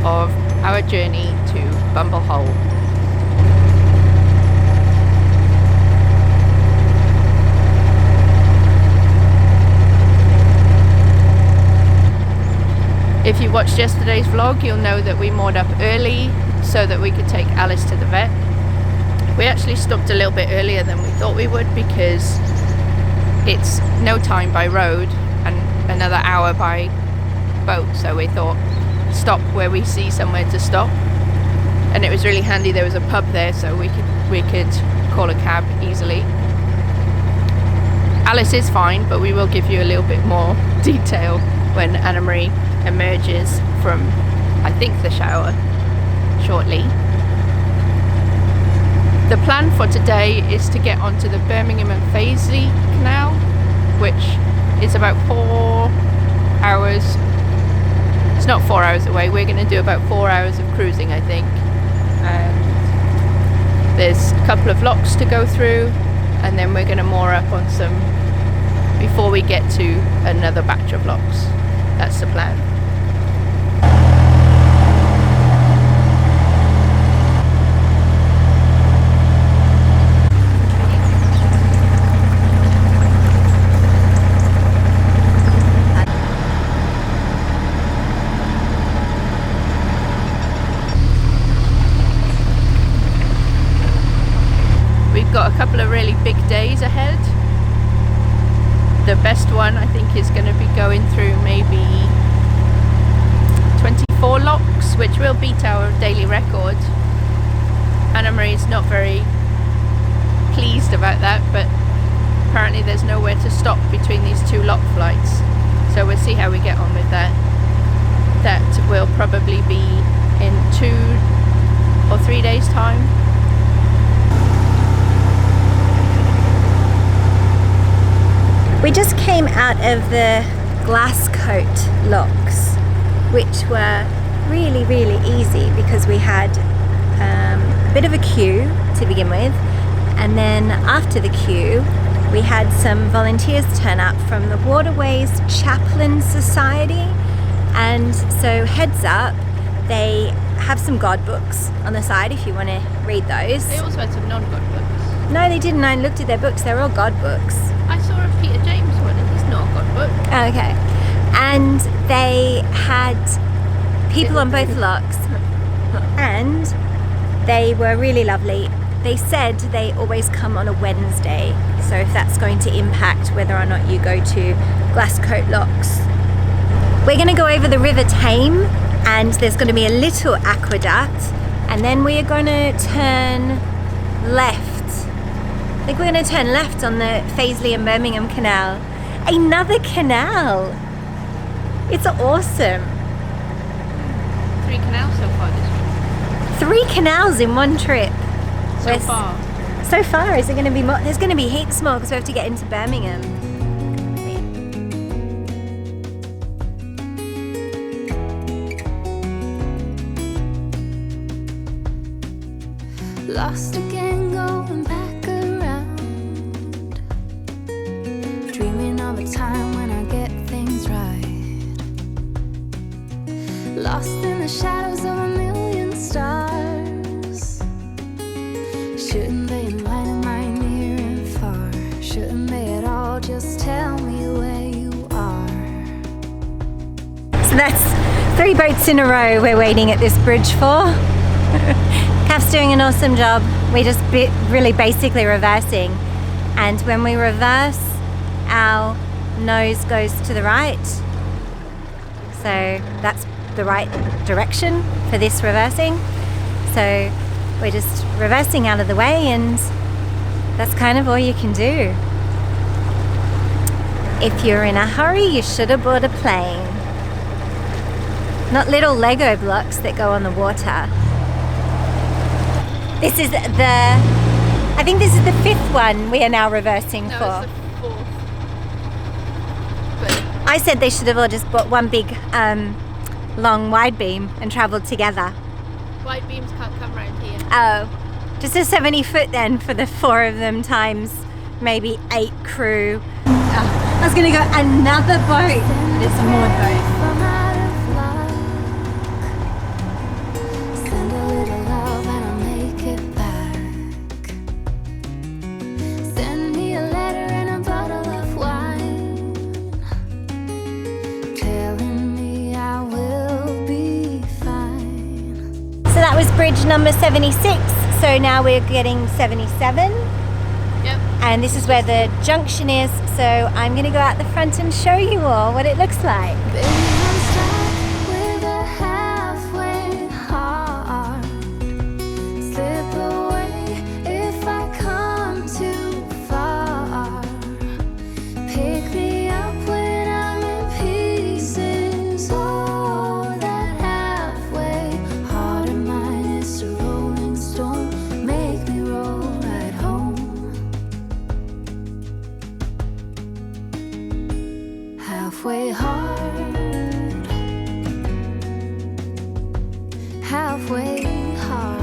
of our journey to Bumblehole. If you watched yesterday's vlog, you'll know that we moored up early so that we could take Alice to the vet. We actually stopped a little bit earlier than we thought we would because it's no time by road and another hour by boat, so we thought stop where we see somewhere to stop. And it was really handy, there was a pub there, so we could call a cab easily. Alice is fine, but we will give you a little bit more detail when Anna Marie emerges from, I think, the shower shortly. The plan for today is to get onto the Birmingham and Fazeley Canal, which is about 4 hours. It's not 4 hours away. We're going to do about 4 hours of cruising, I think. And there's a couple of locks to go through, and then we're going to moor up on some before we get to another batch of locks. That's the plan. Got a couple of really big days ahead. The best one, I think, is going to be going through maybe 24 locks, which will beat our daily record. Anna Marie's not very pleased about that, but apparently there's nowhere to stop between these two lock flights, so we'll see how we get on with that. That will probably be in 2 or 3 days' time. We just came out of the Glasscoat locks, which were really, really easy because we had a bit of a queue to begin with, and then after the queue we had some volunteers turn up from the Waterways Chaplain Society, and so heads up, they have some God books on the side if you want to read those. They also had some non-God books. No, they didn't. I looked at their books, they're all God books. I saw a Peter James one and he's not a God book. Okay. And they had people on both locks, and they were really lovely. They said they always come on a Wednesday, so if that's going to impact whether or not you go to Glasscoat locks. We're going to go over the River Tame, and there's going to be a little aqueduct, and then we are going to turn left. I think we're going to turn left on the Fazeley and Birmingham Canal. Another canal! It's awesome. 3 canals so far this trip. 3 canals in one trip. So far. So far, is there going to be more? There's going to be heaps more because we have to get into Birmingham. Lost again, going back around, dreaming of a time when I get things right, lost in the shadows of a million stars. Shouldn't they enlighten my near and far? Shouldn't they at all just tell me where you are? So that's 3 boats in a row we're waiting at this bridge for. Kaf's doing an awesome job. We're just really basically reversing, and when we reverse, our nose goes to the right, so that's the right direction for this reversing. So we're just reversing out of the way, and that's kind of all you can do. If you're in a hurry, you should have bought a plane, not little Lego blocks that go on the water. This is I think this is the 5th one we are now reversing for. No, it's the 4th. But I said they should have all just bought one big long wide beam and travelled together. wide beams can't come round here. Oh, just a 70 foot then for the 4 of them times maybe 8 crew. Oh, I was gonna go another boat. It's a moored boat. So that was bridge number 76. So now we're getting 77. Yep. And this is where the junction is. So I'm going to go out the front and show you all what it looks like. Baby, I'm stuck with a halfway heart. Slip away if I come too far. Pick me up when I'm in pieces. Oh, that halfway heart of mine is a rolling stone. Make me roll right home. Halfway hard, halfway hard.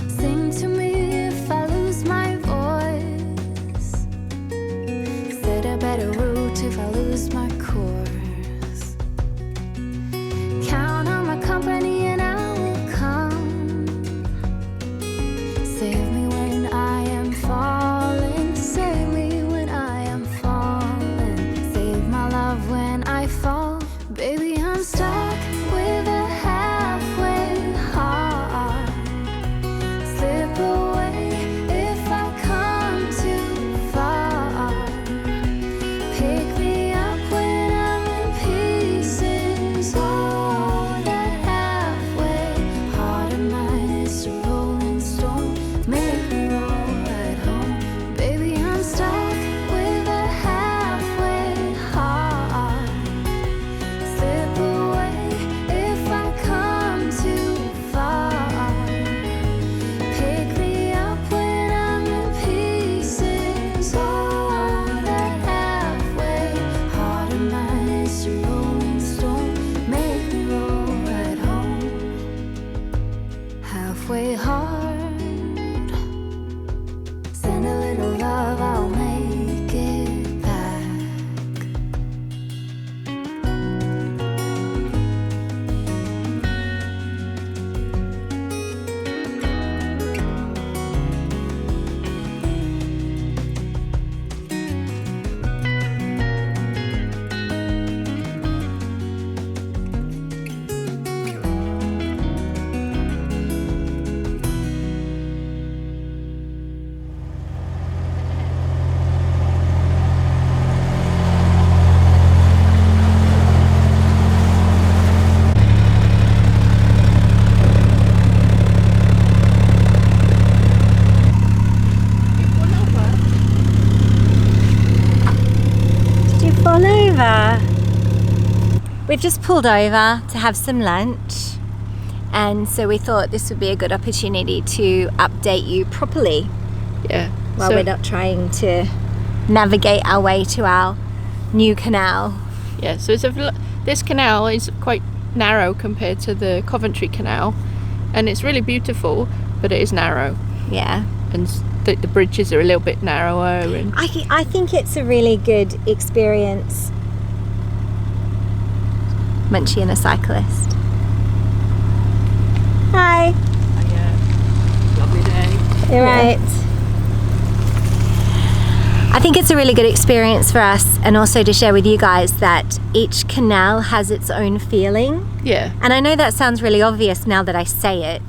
Sing to me if I lose my voice. Set a better route if I lose my course. Count on my company and I will come. Save me when I am falling. Save me when I am falling. Save my love when I fall. Baby, I'm stuck with a halfway heart. Slip away if I come too far. Pick me up when I'm in pieces. Oh, that halfway heart of mine is a rolling stone. Make me roll right home. Baby, I'm stuck with a halfway heart. Slip away if I come too far. Pick me up when I'm in pieces. Oh, that halfway heart of mine is a rolling stone. Make me roll right home. Halfway hard. Send a little love, I'll make it back. Did you fall over? We've just pulled over to have some lunch, and so we thought this would be a good opportunity to update you properly Yeah. while So- we're not trying to navigate our way to our new canal. Yeah, so this canal is quite narrow compared to the Coventry Canal, and it's really beautiful, but it is narrow, Yeah. and the bridges are a little bit narrower. And I think it's a really good experience. Munchie and a cyclist. Hi. lovely day. You're right. I think it's a really good experience for us, and also to share with you guys that each canal has its own feeling. Yeah, And I know that sounds really obvious now that I say it,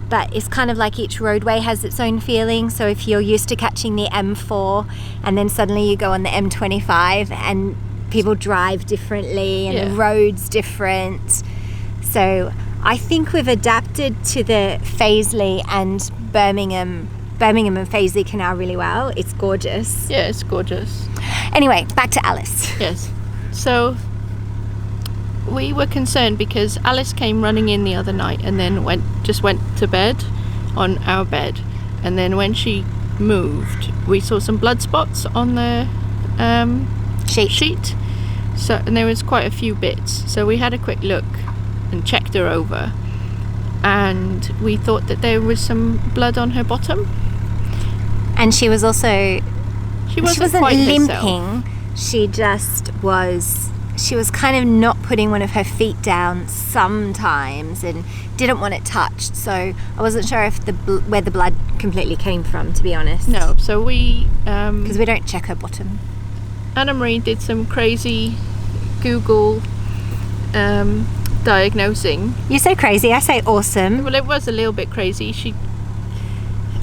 but it's kind of like each roadway has its own feeling. So if you're used to catching the M4 and then suddenly you go on the M25 and people drive differently and Yeah. the road's different. So I think we've adapted to the Fazeley and Birmingham and Fazeley Canal really well. It's gorgeous. yeah, it's gorgeous. Anyway, back to Alice. Yes. So we were concerned because Alice came running in the other night and then went to bed on our bed, and then when she moved, we saw some blood spots on the sheet. So, and there was quite a few bits. So we had a quick look and checked her over, and we thought that there was some blood on her bottom. And she was also She wasn't wasn't quite limping. herself. She just was. She was kind of not putting one of her feet down sometimes, and didn't want it touched. So I wasn't sure if where the blood completely came from, to be honest. No. So we because we don't check her bottom. Anna Marie did some crazy Google diagnosing. You say crazy, I say awesome. Well, it was a little bit crazy. She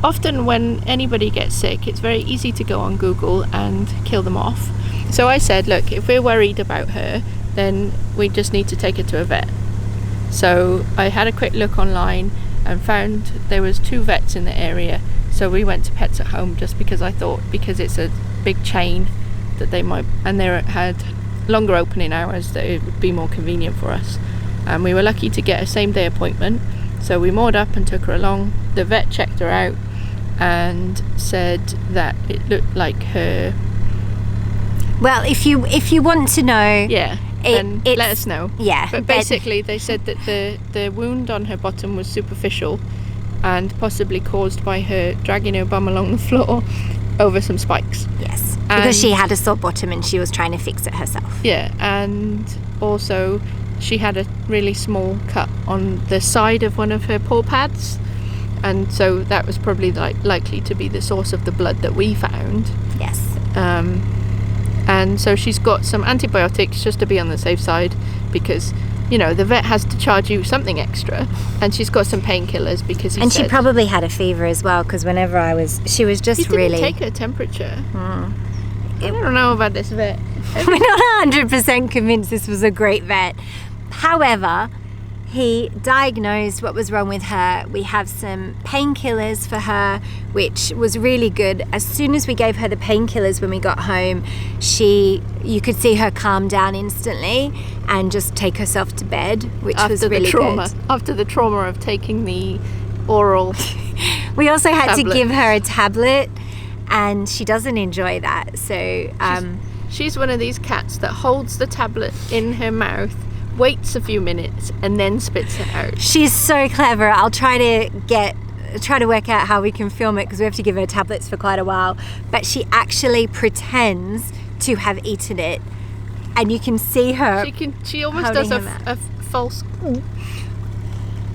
often, when anybody gets sick, it's very easy to go on Google and kill them off. So I said, look, if we're worried about her, then we just need to take her to a vet. So I had a quick look online and found there was 2 vets in the area. So we went to Pets at Home just because I thought, because it's a big chain, that they might, and they had longer opening hours, that it would be more convenient for us. And we were lucky to get a same day appointment. So we moored up and took her along. The vet checked her out and said that it looked like her. Well, if you want to know, Yeah, then let us know. Yeah, But basically they said that the wound on her bottom was superficial and possibly caused by her dragging her bum along the floor over some spikes. Yes, because she had a sore bottom and she was trying to fix it herself. Yeah, and also she had a really small cut on the side of one of her paw pads, and so that was probably likely to be the source of the blood that we found. Yes. And so she's got some antibiotics just to be on the safe side, because the vet has to charge you something extra, and she's got some painkillers because she probably had a fever as well, because whenever she was just he really. didn't take her temperature. I don't know about this vet. We're not 100% convinced this was a great vet. However, he diagnosed what was wrong with her. We have some painkillers for her, which was really good. As soon as we gave her the painkillers when we got home, you could see her calm down instantly and just take herself to bed, which was really good. After the trauma of taking the oral We also had tablet. to give her a tablet, and she doesn't enjoy that. So she's one of these cats that holds the tablet in her mouth, waits a few minutes, and then spits it out. She's so clever. I'll try to work out how we can film it, because we have to give her tablets for quite a while. But she actually pretends to have eaten it, and you can see her. She almost does a false,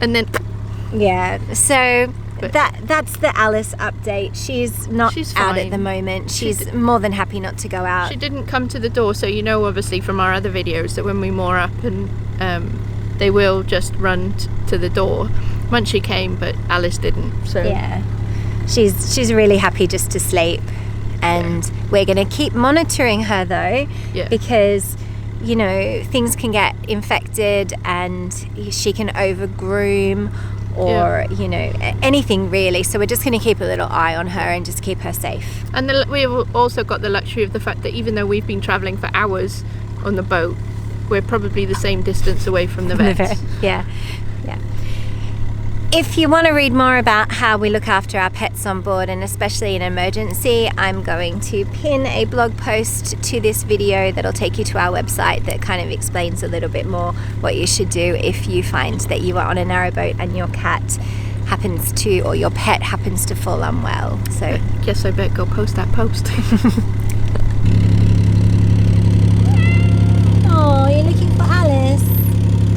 and then. Yeah. So that's the Alice update. She's not out at the moment. She's more than happy not to go out. She didn't come to the door, so obviously from our other videos that when we moor up, and they will just run to the door. Munchie came, but Alice didn't. So yeah, she's really happy just to sleep, and we're going to keep monitoring her though, because things can get infected and she can overgroom. Or anything really, so we're just going to keep a little eye on her and just keep her safe. And we've also got the luxury of the fact that even though we've been travelling for hours on the boat, we're probably the same distance away from the vets. Yeah. If you want to read more about how we look after our pets on board, and especially in emergency, I'm going to pin a blog post to this video that'll take you to our website that kind of explains a little bit more what you should do if you find that you are on a narrowboat and your cat happens to, or your pet happens to fall unwell. So I guess I better go post that post.